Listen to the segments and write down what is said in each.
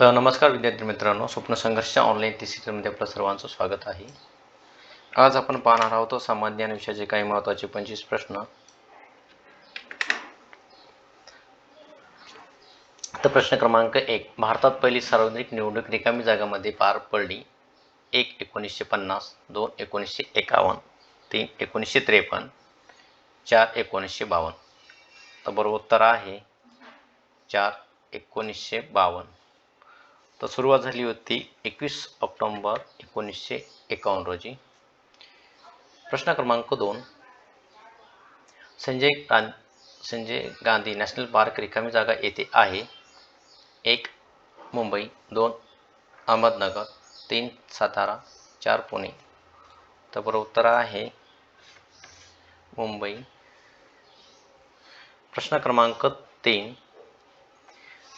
तर नमस्कार विद्यार्थी मित्रांनो, स्वप्न संघर्षच्या ऑनलाईन मध्ये आपलं सर्वांचं स्वागत आहे. आज आपण पाहणार आहोत सामान्य ज्ञान विषयाचे काही महत्त्वाचे 25 प्रश्न. तर प्रश्न क्रमांक 1, भारतात पहिली सार्वत्रिक निवडणूक रिकामी जागांमध्ये पार पडली. 1. 1950, 2. 1951, 3. 1953, 4. 1952. तर बरोबर उत्तर आहे 4. 1952. तर सुरुवात झाली होती 21 ऑक्टोबर 1951 रोजी. प्रश्न क्रमांक 2, संजय गांधी नॅशनल पार्क रिकामी जागा येथे आहे. 1. मुंबई, 2. अहमदनगर, 3. सातारा, 4. पुणे. तर बरोबर उत्तर आहे मुंबई. प्रश्न क्रमांक 3,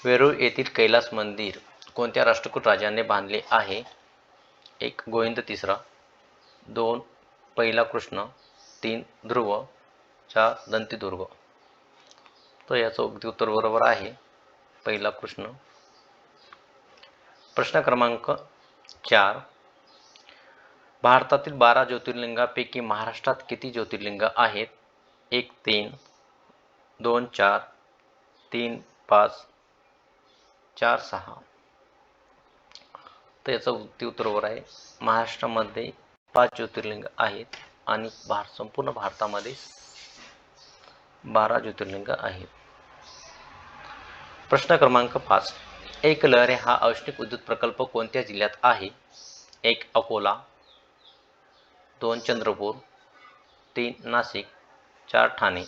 वेरूळ येथील कैलास मंदिर कोणत्या राष्ट्रकूट राजाने बांधले आहे? 1. गोविंद तिसरा, 2. पहिला कृष्ण, 3. ध्रुव, 4. दंतीदुर्ग. तर याचं अगदी उत्तर बरोबर आहे पहिला कृष्ण. प्रश्न क्रमांक 4, भारतातील 12 ज्योतिर्लिंगांपैकी महाराष्ट्रात किती ज्योतिर्लिंग आहेत? 1. 3, 2. 4, 3. 5, 4. 6. तर याचं अगदी उत्तर बरोबर आहे. महाराष्ट्रामध्ये 5 ज्योतिर्लिंग आहेत आणि संपूर्ण भारतामध्ये 12 ज्योतिर्लिंग आहेत. प्रश्न क्रमांक 5, एकलहरे हा औष्णिक विद्युत प्रकल्प कोणत्या जिल्ह्यात आहे? 1. अकोला, 2. चंद्रपूर, 3. नाशिक, 4. ठाणे.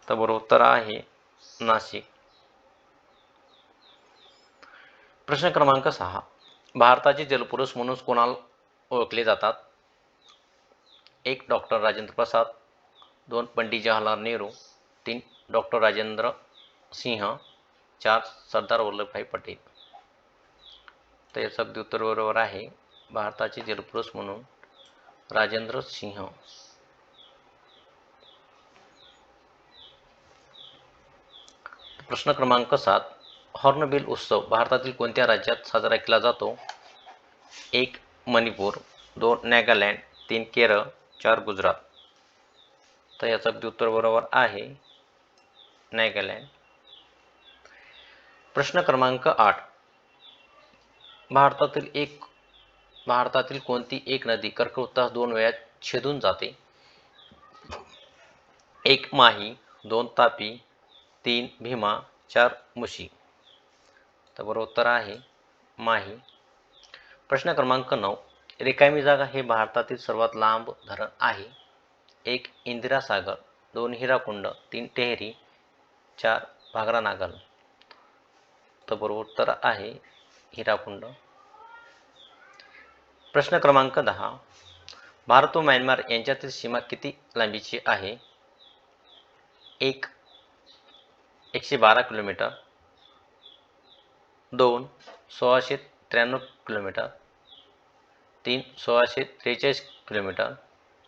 तर बरोबर उत्तर आहे नाशिक. प्रश्न क्रमांक 6, भारताचे जलपुरुष म्हणून कोणाला ओळखले जातात? 1. डॉक्टर राजेंद्र प्रसाद, 2. पंडित जवाहरलाल नेहरू, 3. डॉक्टर राजेंद्र सिंह, 4. सरदार वल्लभभाई पटेल. तर याचं अगदी उत्तर बरोबर आहे. भारताचे जलपुरुष म्हणून राजेंद्र सिंह. प्रश्न क्रमांक 7, हॉर्नबिल उत्सव भारतातील कोणत्या राज्यात साजरा केला जातो? 1. मणिपूर, 2. नागालँड, 3. केरळ, 4. गुजरात. तर याचं अगदी उत्तर बरोबर आहे नागालँड. प्रश्न क्रमांक 8, भारतातील कोणती एक नदी कर्कवृत्तास 2 वेळा छेदून जाते? 1. माही, 2. तापी, 3. भीमा, 4. मुशी. तर बरोबर उत्तर आहे माही. प्रश्न क्रमांक 9, रिकामी जागा हे भारतातील सर्वात लांब धरण आहे. 1. इंदिरा सागर, 2. हिराकुंड, 3. टेहरी, 4. भागरा नागल. तर बरोबर उत्तर आहे हिराकुंड. प्रश्न क्रमांक 10, भारत व म्यानमार यांच्यातील सीमा किती लांबीची आहे? 1. 112 किलोमीटर, 2. 1693 किलोमीटर, 3. 1643 किलोमीटर,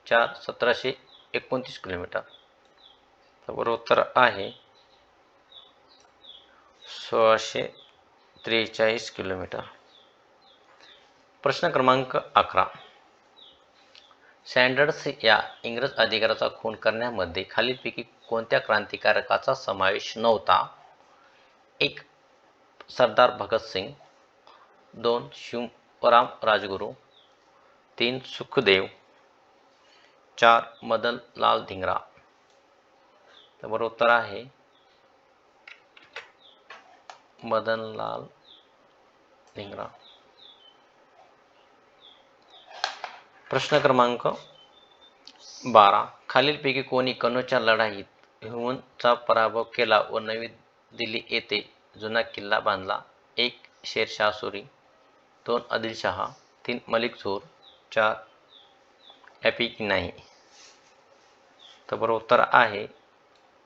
4. 1729 किलोमीटर. तर बरोबर उत्तर आहे 1643 किलोमीटर. प्रश्न क्रमांक 11, सँडर्स या इंग्रज अधिकाऱ्याचा खून करण्यामध्ये खालीलपैकी कोणत्या क्रांतिकारकाचा समावेश नव्हता? 1. सरदार भगतसिंग, 2. शिवराम राजगुरू, 3. सुखदेव, 4. मदनलाल धिंगरा. तर बरोबर उत्तर आहे मदनलाल धिंगरा. प्रश्न क्रमांक 12, खालीलपैकी कोणी कनौजच्या लढाईत हुमायूनचा पराभव केला व नवी दिल्ली येथे जुना किल्ला बांधला? 1. शेरशाह सुरी, 2. आदिलशहा, 3. मलिक झोर, 4. यापैकी नाही. तर बरोबर उत्तर आहे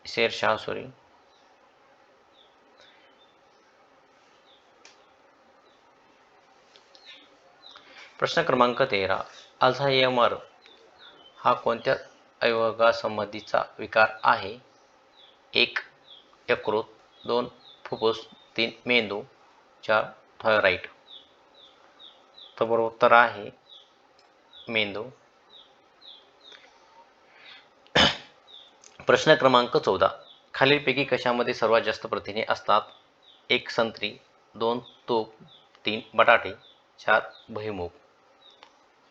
शेरशाह सुरी. प्रश्न क्रमांक 13, अल्झायमर हा कोणत्या अवयवासंबंधीचा विकार आहे? 1. यकृत, 2. फुफ्फुस, 3. मेंदू, 4 थायरॉइड. तर बरोबर उत्तर आहे मेंदू. प्रश्न क्रमांक 14. खालीलपैकी कशामध्ये सर्वात जास्त प्रथिने असतात? 1 संत्री, 2 तूप, 3 बटाटे, 4 भुईमूग.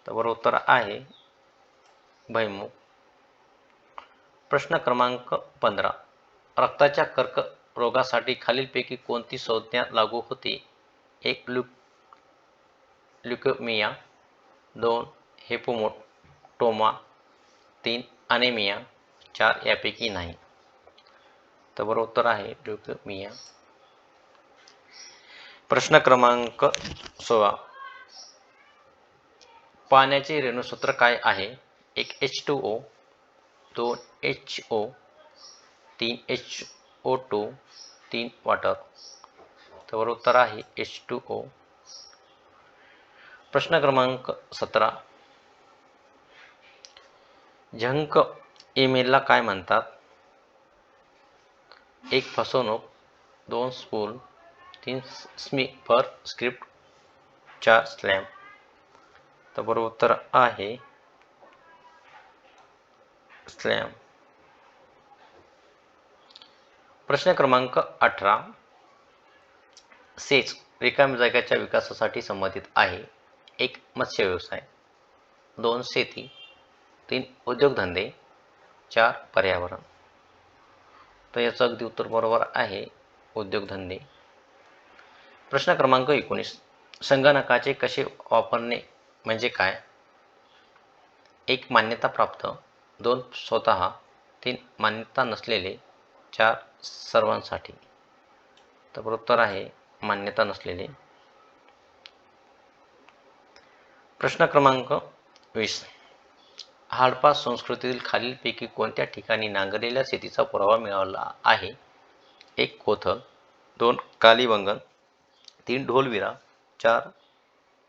तर बरोबर उत्तर आहे भुईमूग. प्रश्न क्रमांक 15. रक्ताच्या कर्करोगासाठी खालीलपैकी कोणती संज्ञा लागू होते? 1 ल्युकेमिया, 2 हेपेटोमा, 3 अनेमिया, 4 यापैकी नाही. तर बरोबर उत्तर आहे ल्युकेमिया. प्रश्न क्रमांक 16. पाण्याचे रेणुसूत्र काय आहे? 1 H2O, 2 HO, 3 HO2, 3 वॉटर. तर बरोबर उत्तर आहे H2O. प्रश्न क्रमांक 17. झंक ईमेलला काय म्हणतात? 1 फसवणूक, 2 स्पूल, 3 स्मिफर स्क्रिप्ट, 4 स्लॅम. तर बरोबर उत्तर आहे स्लॅम. प्रश्न क्रमांक 18. सेच रिकाम्या जागेच्या विकासासाठी संबंधित आहे. 1 मत्स्य व्यवसाय, 2 शेती, 3 उद्योगधंदे, 4 पर्यावरण. तर याचं अगदी उत्तर बरोबर आहे उद्योगधंदे. प्रश्न क्रमांक 19. संगणकाचे कसे वापरणे म्हणजे काय? 1 मान्यता प्राप्त, 2 स्वतः, 3 मान्यता नसलेले, 4 सर्वांसाठी. तर बरोबर उत्तर आहे मान्यता नसलेले. प्रश्न क्रमांक 20. हडप्पा संस्कृतीतील खालीलपैकी कोणत्या ठिकाणी नांगरलेल्या शेतीचा पुरावा मिळाला आहे? 1 कोथल, 2 कालीबंगन, 3 ढोलविरा, 4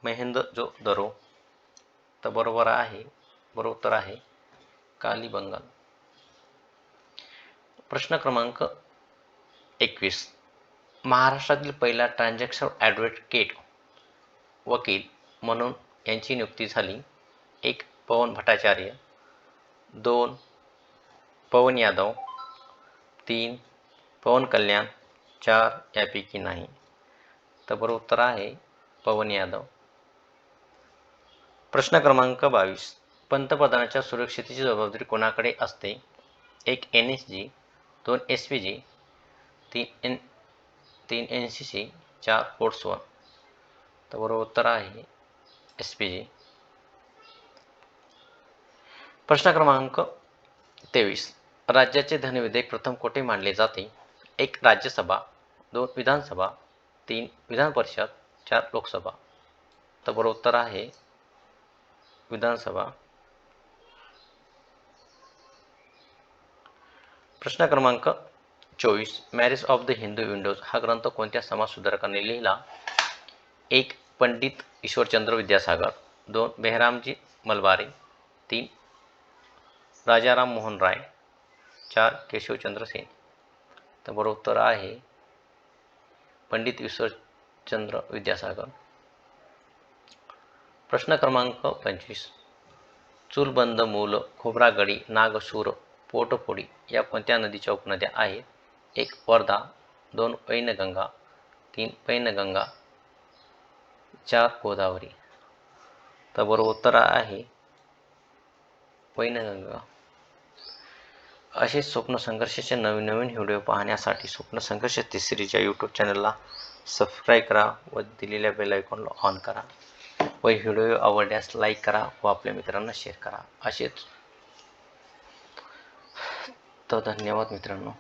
मोहेंजोदडो. तर बरोबर उत्तर आहे कालीबंगन. प्रश्न क्रमांक 21. महाराष्ट्रातील पहिला ट्रान्झॅक्शन ॲडव्होकेट वकील म्हणून यांची नियुक्ती झाली. 1 पवन भट्टाचार्य, 2 पवन यादव, 3 पवन कल्याण, 4 यापैकी नाही. तर बरोबर उत्तर आहे पवन यादव. प्रश्न क्रमांक 22. पंतप्रधानांच्या सुरक्षेची जबाबदारी कोणाकडे असते? 1 NSG, 2 SPG, 3 NCC, 4 फोर्स 1. तर बरोबर उत्तर आहे SPG. प्रश्न क्रमांक 23. राज्याचे धनविधेयक प्रथम कोठे मांडले जाते? 1 राज्यसभा, 2 विधानसभा, 3 विधान परिषद, 4 लोकसभा. तर बरोबर उत्तर आहे विधानसभा. प्रश्न क्रमांक 24. Marriage of the Hindu Windows हा ग्रंथ कोणत्या समाजसुधारकांनी लिहिला? 1 पंडित ईश्वरचंद्र विद्यासागर, 2 बेहरामजी मलबारी, 3 राजाराम मोहन राय, 4 केशवचंद्र सेन. तर बरोबर उत्तर आहे पंडित ईश्वरचंद्र विद्यासागर. प्रश्न क्रमांक 25. चूलबंद, मूल, खोब्रागडी, नागशूर, पोटफोडी या कोणत्या नदीच्या उपनद्या आहेत? 1 वर्धा, 2 वैनगंगा, 3 पैनगंगा, 4 गोदावरी. तर बरोबर उत्तर आहे वैनगंगा. असे स्वप्न संघर्षाचे नवीन नवीन व्हिडिओ पाहण्यासाठी स्वप्न संघर्ष तिसरीच्या यूट्यूब चॅनलला सबस्क्राईब करा व दिलेल्या बेल आयकॉनला ऑन करा व व्हिडिओ आवडल्यास लाईक करा व आपल्या मित्रांना शेअर करा. असेच तर धन्यवाद मित्रांनो.